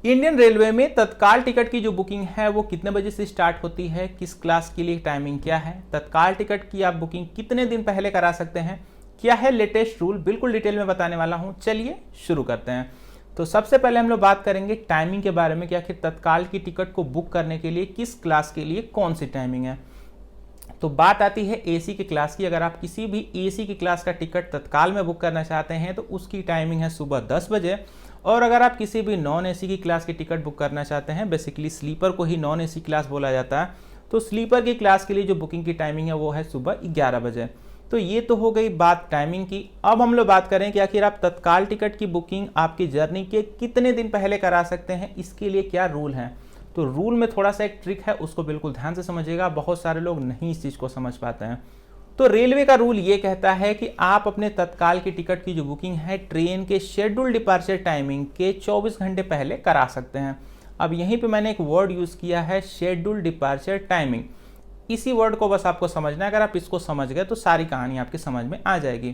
Indian railway में तत्काल ticket की जो बुकिंग है वो कितने बजे से स्टार्ट होती है, किस क्लास के लिए टाइमिंग क्या है, तत्काल टिकट की आप बुकिंग कितने दिन पहले करा सकते हैं, क्या है लेटेस्ट रूल, बिल्कुल डिटेल में बताने वाला हूं। चलिए शुरू करते हैं। तो सबसे पहले हम लोग बात करेंगे टाइमिंग के बारे में कि आखिर तत्काल की टिकट को बुक करने के लिए किस क्लास के लिए कौन सी टाइमिंग है। तो बात आती है एसी की क्लास की। अगर आप किसी भी एसी की क्लास का टिकट तत्काल में बुक करना चाहते हैं तो उसकी टाइमिंग है सुबह 10 बजे। और अगर आप किसी भी नॉन एसी की क्लास की टिकट बुक करना चाहते हैं, बेसिकली स्लीपर को ही नॉन एसी क्लास बोला जाता है, तो स्लीपर की क्लास के लिए जो बुकिंग की टाइमिंग है वो है सुबह 11 बजे। तो ये तो हो गई बात टाइमिंग की। अब हम लोग बात करें कि आखिर आप तत्काल टिकट की बुकिंग आपकी जर्नी के कितने दिन पहले करा सकते हैं, इसके लिए क्या रूल हैं। तो रूल में थोड़ा सा एक ट्रिक है, उसको बिल्कुल ध्यान से समझिएगा, बहुत सारे लोग नहीं इस चीज़ को समझ पाते हैं। तो रेलवे का रूल ये कहता है कि आप अपने तत्काल की टिकट की जो बुकिंग है ट्रेन के शेड्यूल डिपार्चर टाइमिंग के 24 घंटे पहले करा सकते हैं। अब यहीं पे मैंने एक वर्ड यूज़ किया है, शेड्यूल डिपार्चर टाइमिंग। इसी वर्ड को बस आपको समझना है। अगर आप इसको समझ गए तो सारी कहानी आपकी समझ में आ जाएगी।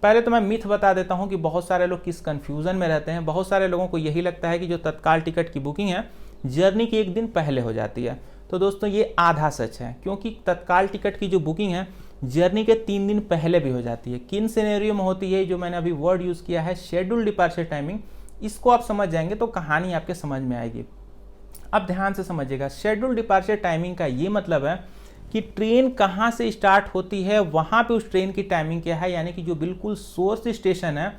पहले तो मैं मिथ बता देता हूँ कि बहुत सारे लोग किस कन्फ्यूज़न में रहते हैं। बहुत सारे लोगों को यही लगता है कि जो तत्काल टिकट की बुकिंग है जर्नी की एक दिन पहले हो जाती है। तो दोस्तों ये आधा सच है, क्योंकि तत्काल टिकट की जो बुकिंग है जर्नी के 3 दिन पहले भी हो जाती है। किन सिनेरियो में होती है, जो मैंने अभी वर्ड यूज़ किया है शेड्यूल डिपार्चर टाइमिंग, इसको आप समझ जाएंगे तो कहानी आपके समझ में आएगी। अब ध्यान से समझिएगा, शेड्यूल डिपार्चर टाइमिंग का ये मतलब है कि ट्रेन कहाँ से स्टार्ट होती है वहाँ पे उस ट्रेन की टाइमिंग क्या है, यानी कि जो बिल्कुल सोर्स स्टेशन है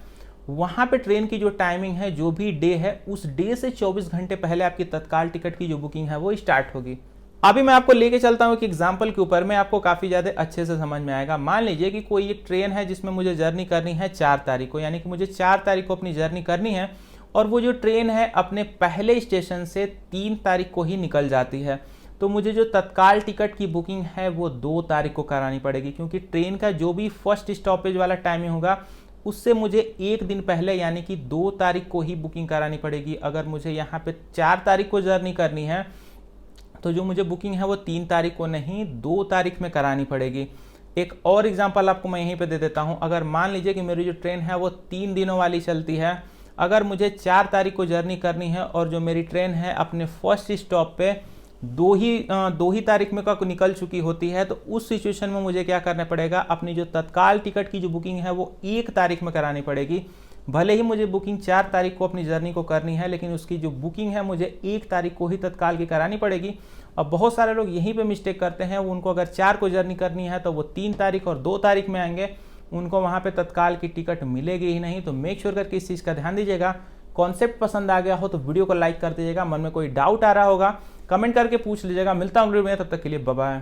वहाँ पे ट्रेन की जो टाइमिंग है, जो भी डे है, उस डे से 24 घंटे पहले आपकी तत्काल टिकट की जो बुकिंग है वो स्टार्ट होगी। अभी मैं आपको लेके चलता हूँ एक एग्जाम्पल के ऊपर में, आपको काफ़ी ज़्यादा अच्छे से समझ में आएगा। मान लीजिए कि कोई एक ट्रेन है जिसमें मुझे जर्नी करनी है 4 तारीख को, यानी कि मुझे 4 तारीख को अपनी जर्नी करनी है, और वो जो ट्रेन है अपने पहले स्टेशन से 3 तारीख को ही निकल जाती है। तो मुझे जो तत्काल टिकट की बुकिंग है वो 2 तारीख को करानी पड़ेगी, क्योंकि ट्रेन का जो भी फर्स्ट स्टॉपेज वाला टाइमिंग होगा उससे मुझे एक दिन पहले यानी कि 2 तारीख को ही बुकिंग करानी पड़ेगी। अगर मुझे यहाँ पे 4 तारीख को जर्नी करनी है तो जो मुझे बुकिंग है वो 3 तारीख को नहीं 2 तारीख में करानी पड़ेगी। एक और एग्जांपल आपको मैं यहीं पे दे देता हूँ। अगर मान लीजिए कि मेरी जो ट्रेन है वो 3 दिनों वाली चलती है, अगर मुझे 4 तारीख को जर्नी करनी है और जो मेरी ट्रेन है अपने फर्स्ट स्टॉप पे दो ही तारीख में का निकल चुकी होती है, तो उस सिचुएशन में मुझे क्या करना पड़ेगा, अपनी जो तत्काल टिकट की जो बुकिंग है वो 1 तारीख में करानी पड़ेगी। भले ही मुझे बुकिंग 4 तारीख को अपनी जर्नी को करनी है, लेकिन उसकी जो बुकिंग है मुझे 1 तारीख को ही तत्काल की करानी पड़ेगी। अब बहुत सारे लोग यहीं पे मिस्टेक करते हैं, उनको अगर 4 को जर्नी करनी है तो वो 3 तारीख और 2 तारीख में आएंगे, उनको वहाँ पे तत्काल की टिकट मिलेगी ही नहीं। तो मेक श्योर करके इस चीज़ का ध्यान दीजिएगा। कॉन्सेप्ट पसंद आ गया हो तो वीडियो को लाइक कर दीजिएगा। मन में कोई डाउट आ रहा होगा कमेंट करके पूछ लीजिएगा। मिलता हूँ वीडियो में, तब तक के लिए बाय बाय।